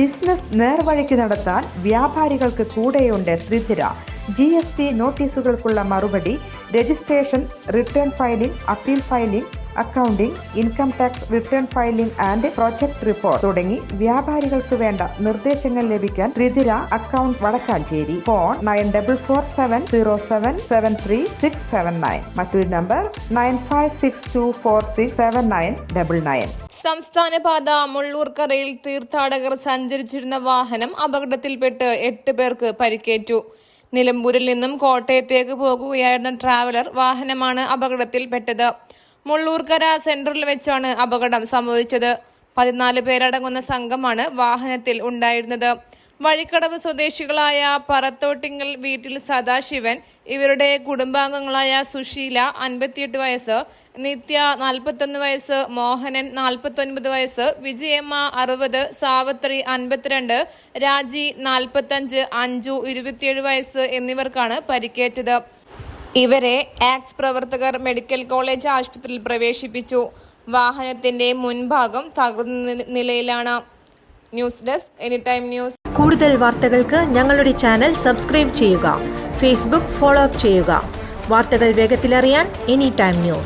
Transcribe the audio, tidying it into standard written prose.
Business നേർവഴിക്ക് നടത്താൻ വ്യാപാരികൾക്ക് കൂടെയുണ്ട് ശ്രീധര. GST നോട്ടീസുകൾക്കുള്ള മറുപടി, registration, return filing, appeal filing, accounting, income tax return filing and project report തുടങ്ങി വ്യാപാരികൾക്ക് വേണ്ട നിർദ്ദേശങ്ങൾ ലഭിക്കാൻ ശ്രീധര അക്കൗണ്ട് വടക്കാഞ്ചേരി. ഫോൺ 9447077369. മറ്റൊരു നമ്പർ 9562467999. സംസ്ഥാന പാത മുള്ളൂർക്കരയിൽ തീർത്ഥാടകർ സഞ്ചരിച്ചിരുന്ന വാഹനം അപകടത്തിൽപ്പെട്ട് 8 പേർക്ക് പരിക്കേറ്റു. നിലമ്പൂരിൽ നിന്നും കോട്ടയത്തേക്ക് പോകുകയായിരുന്ന ട്രാവലർ വാഹനമാണ് അപകടത്തിൽപ്പെട്ടത്. മുള്ളൂർക്കര സെന്ററിൽ വെച്ചാണ് അപകടം സംഭവിച്ചത്. 14 പേരടങ്ങുന്ന സംഘമാണ് വാഹനത്തിൽ ഉണ്ടായിരുന്നത്. വഴിക്കടവ് സ്വദേശികളായ പറത്തോട്ടിങ്ങൽ വീട്ടിൽ സദാശിവൻ, ഇവരുടെ കുടുംബാംഗങ്ങളായ സുശീല 58 വയസ്സ്, നിത്യ 41 വയസ്സ്, മോഹനൻ 49 വയസ്സ്, വിജയമ്മ 60, സാവത്രി 52, രാജി 45, അഞ്ജു 27 വയസ്സ് എന്നിവർക്കാണ് പരിക്കേറ്റത്. ഇവരെ ആക്സ് പ്രവർത്തകർ മെഡിക്കൽ കോളേജ് ആശുപത്രിയിൽ പ്രവേശിപ്പിച്ചു. വാഹനത്തിന്റെ മുൻഭാഗം തകർന്ന നിലയിലാണ്. News desk anytime news. കൂടുതൽ വാർത്തകൾക്ക് ഞങ്ങളുടെ ചാനൽ സബ്സ്ക്രൈബ് ചെയ്യുക. ഫേസ്ബുക്ക് ഫോളോ അപ്പ് ചെയ്യുക. വാർത്തകൾ വേഗത്തിലറിയാൻ എനിടൈം ന്യൂസ്.